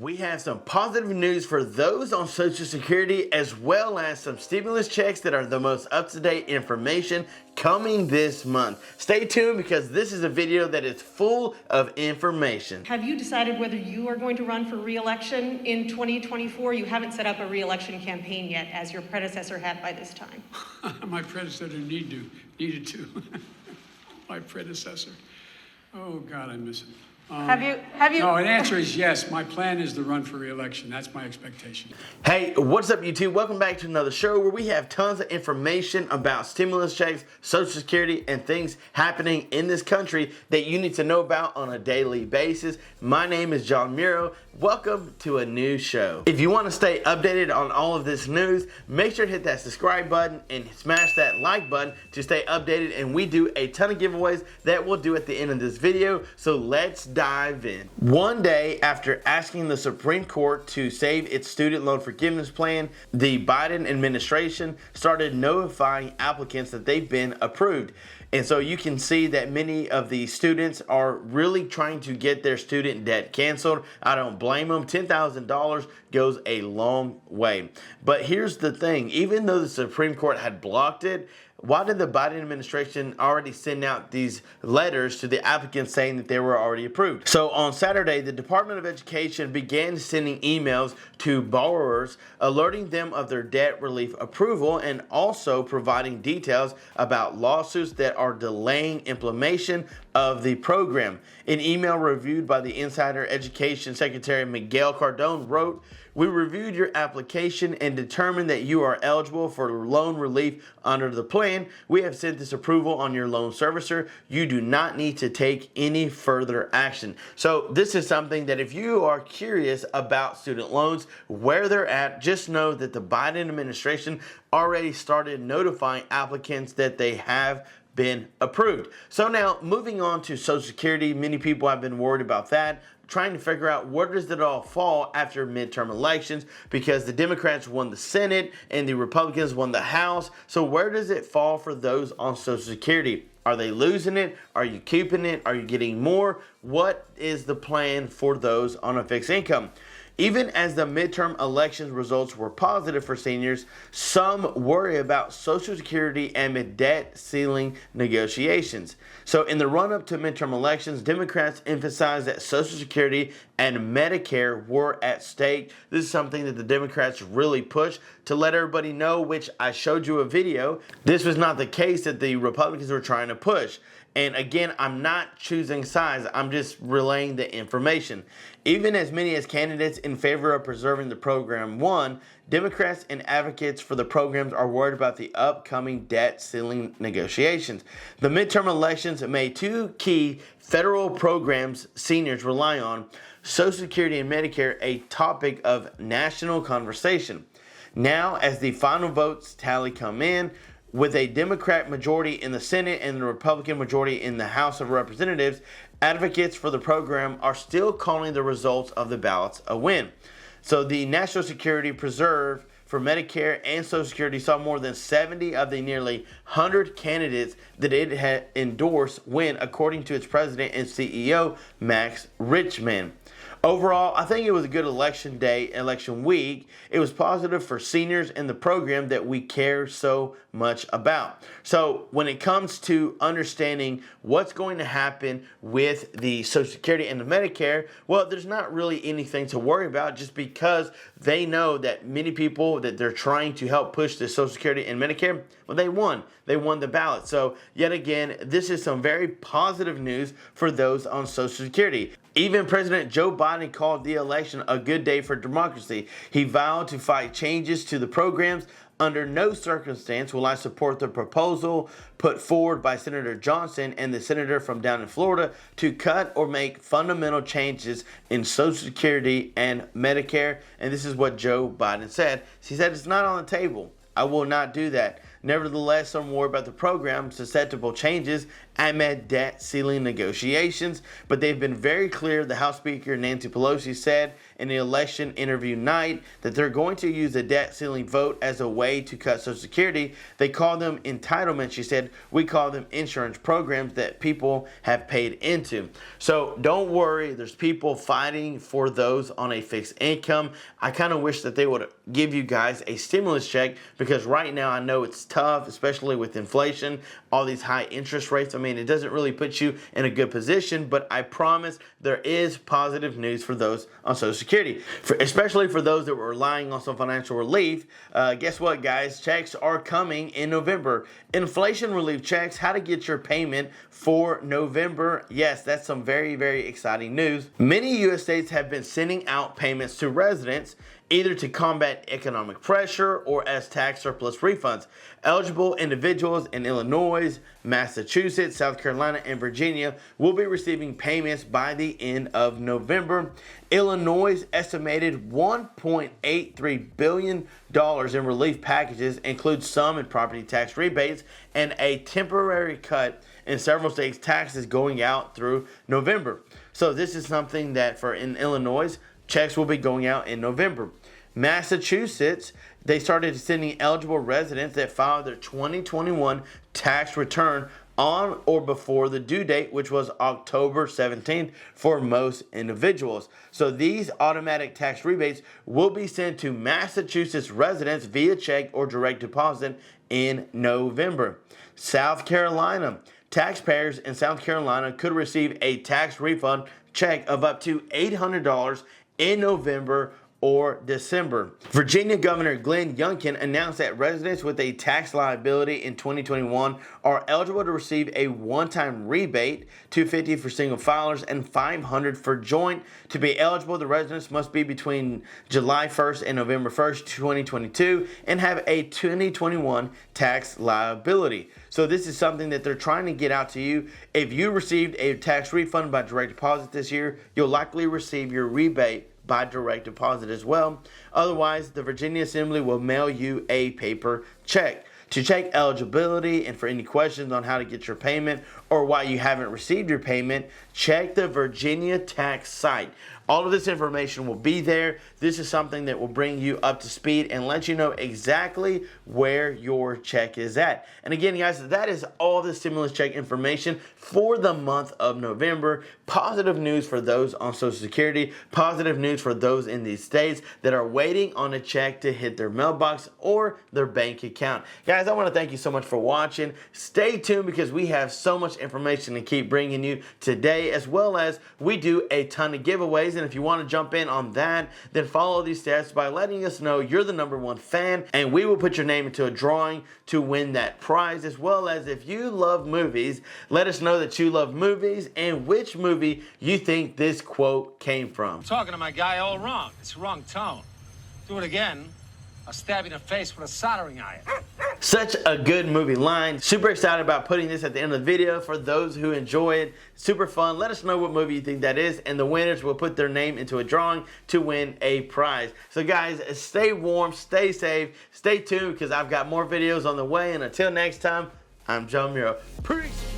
We have some positive news for those on Social Security, as well as some stimulus checks that are the most up-to-date information coming this month. Stay tuned because this is a video that is full of information. Have you decided whether you are going to run for re-election in 2024? You haven't set up a re-election campaign yet, as your predecessor had by this time. My predecessor needed to. My predecessor. Oh God, I miss him. Have you? No, the answer is yes. My plan is to run for re-election. That's my expectation. Hey, what's up YouTube? Welcome back to another show where we have tons of information about stimulus checks, Social Security, and things happening in this country that you need to know about on a daily basis. My name is John Muro. Welcome to a new show. If you want to stay updated on all of this news, make sure to hit that subscribe button and smash that like button to stay updated. And we do a ton of giveaways that we'll do at the end of this video. So let's dive in. One day after asking the Supreme Court to save its student loan forgiveness plan, the Biden administration started notifying applicants that they've been approved. And so you can see that many of the students are really trying to get their student debt canceled. I don't blame them. $10,000 goes a long way. But here's the thing, even though the Supreme Court had blocked it, why did the Biden administration already send out these letters to the applicants saying that they were already approved? So on Saturday, the Department of Education began sending emails to borrowers alerting them of their debt relief approval and also providing details about lawsuits that are delaying implementation of the program. An email reviewed by the Insider Education Secretary Miguel Cardone wrote, "We reviewed your application and determined that you are eligible for loan relief under the plan. We have sent this approval on your loan servicer. You do not need to take any further action." So this is something that if you are curious about student loans, where they're at, just know that the Biden administration already started notifying applicants that they have been approved. So now moving on to Social Security, many people have been worried about that, trying to figure out where does it all fall after midterm elections, because the Democrats won the Senate and the Republicans won the House. So where does it fall for those on Social Security? Are they losing it? Are you keeping it? Are you getting more? What is the plan for those on a fixed income? Even as the midterm election results were positive for seniors, some worry about Social Security amid debt ceiling negotiations. So in the run-up to midterm elections, Democrats emphasized that Social Security and Medicare were at stake. This is something that the Democrats really pushed to let everybody know, which I showed you a video. This was not the case that the Republicans were trying to push. And again, I'm not choosing sides, I'm just relaying the information. Even as many as candidates in favor of preserving the program won, Democrats and advocates for the programs are worried about the upcoming debt ceiling negotiations. The midterm elections made two key federal programs seniors rely on, Social Security and Medicare, a topic of national conversation. Now, as the final votes tally come in, with a Democrat majority in the Senate and the Republican majority in the House of Representatives, advocates for the program are still calling the results of the ballots a win. So the National Security Preserve for Medicare and Social Security saw more than 70 of the nearly 100 candidates that it had endorsed win, according to its president and CEO, Max Richman. Overall, I think it was a good election day, election week. It was positive for seniors in the program that we care so much about. So when it comes to understanding what's going to happen with the Social Security and the Medicare, well, there's not really anything to worry about, just because they know that many people that they're trying to help push the Social Security and Medicare, well, they won. They won the ballot. So yet again, this is some very positive news for those on Social Security. Even President Joe Biden called the election a good day for democracy. He vowed to fight changes to the programs. Under no circumstance will I support the proposal put forward by Senator Johnson and the senator from down in Florida to cut or make fundamental changes in Social Security and Medicare. And this is what Joe Biden said. He said, "It's not on the table. I will not do that. Nevertheless, some worry about the program's susceptible changes amid debt ceiling negotiations, but they've been very clear. The House Speaker Nancy Pelosi said in the election interview night that they're going to use the debt ceiling vote as a way to cut Social Security. They call them entitlements. She said, we call them insurance programs that people have paid into. So don't worry, there's people fighting for those on a fixed income. I kind of wish that they would give you guys a stimulus check, because right now I know it's tough, especially with inflation, all these high interest rates. I mean, it doesn't really put you in a good position, but I promise there is positive news for those on Social Security, especially for those that were relying on some financial relief. Guess what, guys? Checks are coming in November. Inflation relief checks, how to get your payment for November. Yes, that's some very, very exciting news. Many U.S. states have been sending out payments to residents, either to combat economic pressure or as tax surplus refunds. Eligible individuals in Illinois, Massachusetts, South Carolina, and Virginia will be receiving payments by the end of November. Illinois' estimated $1.83 billion in relief packages includes some in property tax rebates and a temporary cut in several states' taxes going out through November. So this is something that in Illinois, checks will be going out in November. Massachusetts, they started sending eligible residents that filed their 2021 tax return on or before the due date, which was October 17th for most individuals. So these automatic tax rebates will be sent to Massachusetts residents via check or direct deposit in November. South Carolina, taxpayers in South Carolina could receive a tax refund check of up to $800 in November or December. Virginia Governor Glenn Youngkin announced that residents with a tax liability in 2021 are eligible to receive a one-time rebate, $250 for single filers and $500 for joint. To be eligible, the residents must be between July 1st and November 1st, 2022 and have a 2021 tax liability. So this is something that they're trying to get out to you. If you received a tax refund by direct deposit this year, you'll likely receive your rebate by direct deposit as well. Otherwise, the Virginia Assembly will mail you a paper check. To check eligibility and for any questions on how to get your payment or why you haven't received your payment, check the Virginia tax site. All of this information will be there. This is something that will bring you up to speed and let you know exactly where your check is at. And again, guys, that is all the stimulus check information for the month of November. Positive news for those on Social Security. Positive news for those in these states that are waiting on a check to hit their mailbox or their bank account. Guys, I want to thank you so much for watching. Stay tuned because we have so much information to keep bringing you today, as well as we do a ton of giveaways. And if you want to jump in on that, then follow these steps by letting us know you're the #1 fan, and we will put your name into a drawing to win that prize. As well as if you love movies, let us know that you love movies and which movie you think this quote came from. I'm talking to my guy all wrong. It's the wrong tone. Do it again, I'll stab you in the face with a soldering iron. Such a good movie line. Super excited about putting this at the end of the video for those who enjoy it. Super fun. Let us know what movie you think that is, and the winners will put their name into a drawing to win a prize. So guys, stay warm, stay safe, stay tuned because I've got more videos on the way. And until next time, I'm Joe Muro. Peace.